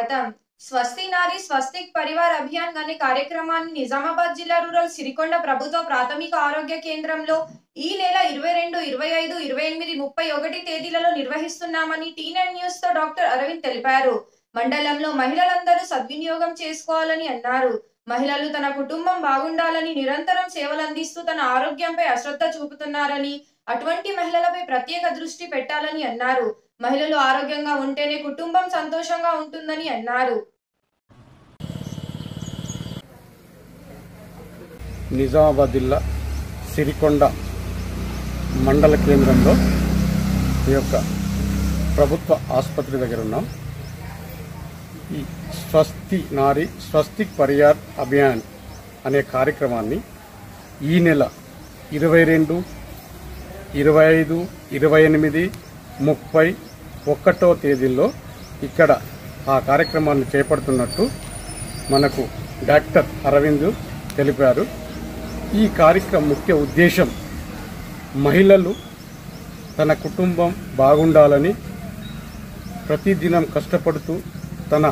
స్వాగతం। స్వస్తి నారి స్వస్తిక్ పరివార్ అభియాన్ అనే కార్యక్రమాన్ని నిజామాబాద్ జిల్లా రూరల్ సిరికొండ ప్రభుత్వ ప్రాథమిక ఆరోగ్య కేంద్రంలో ఈ నెల 22, 25, 28, 31 తేదీలలో నిర్వహిస్తున్నామని టీ9 న్యూస్ తో డాక్టర్ అరవింద్ తెలిపారు। మండలంలో మహిళలందరూ సద్వినియోగం చేసుకోవాలని అన్నారు। మహిళలు తన కుటుంబం బాగుండాలని నిరంతరం సేవలు అందిస్తూ తన ఆరోగ్యంపై అశ్రద్ధ చూపుతున్నారని, అటువంటి మహిళలపై ప్రత్యేక దృష్టి పెట్టాలని అన్నారు। మహిళలు ఆరోగ్యంగా ఉంటేనే కుటుంబం సంతోషంగా ఉంటుందని అన్నారు। నిజామాబాద్ జిల్లా సిరికొండ మండల కేంద్రంలో ఈ యొక్క ప్రభుత్వ ఆసుపత్రి దగ్గర ఉన్నాం। ఈ స్వస్తి నారి స్వస్తిక్ పరివార్ అభియాన్ అనే కార్యక్రమాన్ని ఈ నెల 22, 25, 28, 31 తేదీల్లో ఇక్కడ ఆ కార్యక్రమాన్ని చేపడుతున్నట్టు మనకు డాక్టర్ అరవింద్ తెలిపారు। ఈ కార్యక్రమం ముఖ్య ఉద్దేశం మహిళలు తన కుటుంబం బాగుండాలని ప్రతిదినం కష్టపడుతూ తన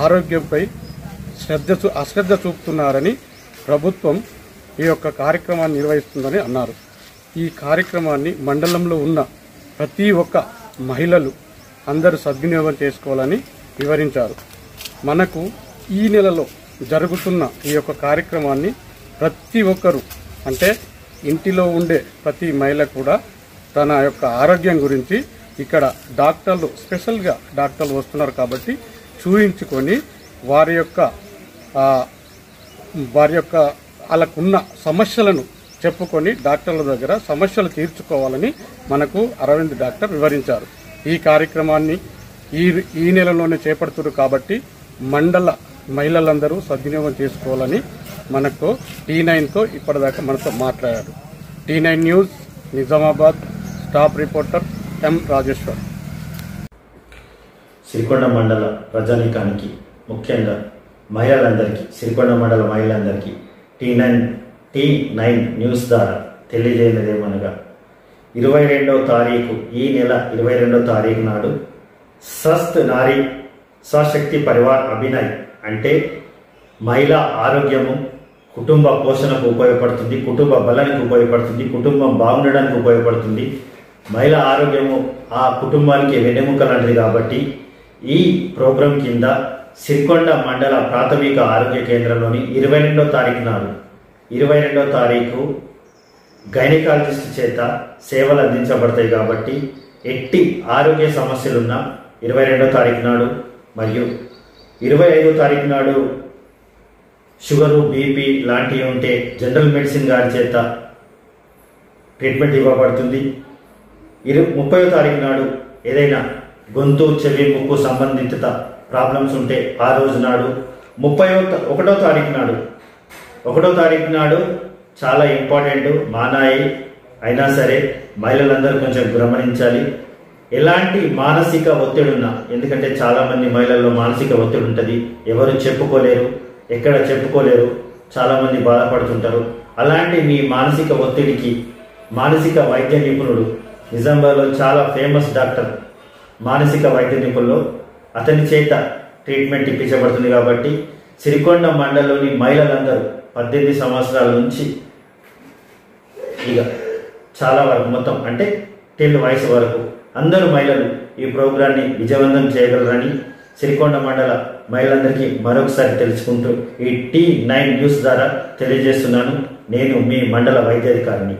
ఆరోగ్యంపై అశ్రద్ధ చూపుతున్నారని ప్రభుత్వం ఈ యొక్క కార్యక్రమాన్ని నిర్వహిస్తుందని అన్నారు। ఈ కార్యక్రమాన్ని మండలంలో ఉన్న ప్రతి ఒక్క మహిళలు అందరూ సద్వినియోగం చేసుకోవాలని వివరించారు। మనకు ఈ నెలలో జరుగుతున్న ఈ యొక్క కార్యక్రమాన్ని ప్రతి ఒక్కరూ అంటే ఇంటిలో ఉండే ప్రతి మహిళ కూడా తన యొక్క ఆరోగ్యం గురించి ఇక్కడ డాక్టర్లు స్పెషల్గా డాక్టర్లు వస్తున్నారు కాబట్టి చూయించుకొని వారి యొక్క వాళ్ళకున్న సమస్యలను చెప్పుకొని డాక్టర్ల దగ్గర సమస్యలు తీర్చుకోవాలని మనకు అరవింద్ డాక్టర్ వివరించారు। ఈ కార్యక్రమాన్ని ఈ నెలలోనే చేపడుతున్నారు కాబట్టి మండల మహిళలందరూ సద్వినియోగం చేసుకోవాలని మనకు టీ9తో ఇప్పటిదాకా మనతో మాట్లాడారు। T nine news Nizamabad staff reporter M Rajeshwar. Sirikonda మండల ప్రజానీకానికి ముఖ్యంగా మహిళలందరికీ సిరికొండ మండల మహిళలందరికీ టీ9 న్యూస్ ద్వారా తెలియజేయలేదేమనగా 22వ తారీఖు ఈ నెల 22వ తారీఖు నాడు స్వస్థ్ నారీ స్వశక్తి పరివార్ అభియాన్ అంటే మహిళా ఆరోగ్యము కుటుంబ పోషణకు ఉపయోగపడుతుంది, కుటుంబ బలానికి ఉపయోగపడుతుంది, కుటుంబం బాగుండడానికి ఉపయోగపడుతుంది। మహిళా ఆరోగ్యము ఆ కుటుంబానికి వెన్నెముక లాంటిది కాబట్టి ఈ ప్రోగ్రాం కింద సిరికొండ మండల ప్రాథమిక ఆరోగ్య కేంద్రంలోని 22వ తారీఖు నాడు 22వ తారీఖు గైనకాలజిస్ట్ చేత సేవలు అందించబడతాయి కాబట్టి ఎట్టి ఆరోగ్య సమస్యలున్న 22వ తారీఖు నాడు మరియు 25వ తారీఖు నాడు షుగరు బీపీ లాంటివి ఉంటే జనరల్ మెడిసిన్ గారి చేత ట్రీట్మెంట్ ఇవ్వబడుతుంది। 30వ తారీఖు నాడు ఏదైనా గొంతు చెవి ముక్కు సంబంధిత ప్రాబ్లమ్స్ ఉంటే ఆ రోజు నాడు 1వ తారీఖు నాడు చాలా ఇంపార్టెంట్ మానాయి అయినా సరే మహిళలందరూ కొంచెం గమనించాలి। ఎలాంటి మానసిక ఒత్తిడి ఉన్నా, ఎందుకంటే చాలామంది మహిళల్లో మానసిక ఒత్తిడి ఉంటుంది, ఎవరు చెప్పుకోలేరు, ఎక్కడ చెప్పుకోలేరు, చాలామంది బాధపడుతుంటారు। అలాంటి మీ మానసిక ఒత్తిడికి మానసిక వైద్య నిపుణుడు నిజామాబాద్లో చాలా ఫేమస్ డాక్టర్ మానసిక వైద్య నిపుణులు అతని చేత ట్రీట్మెంట్ ఇప్పించబడుతుంది కాబట్టి సిరికొండ మండలంలోని మహిళలందరూ 18 సంవత్సరాల నుంచి ఇక చాలా వరకు మొత్తం అంటే 10 వయసు వరకు అందరూ మహిళలు ఈ ప్రోగ్రాన్ని విజయవంతం చేయగలరని సిరికొండ మండల మహిళలందరికీ మరొకసారి తెలుసుకుంటూ ఈ టీ9 న్యూస్ ద్వారా తెలియజేస్తున్నాను। నేను మీ మండల వైద్యాధికారిని।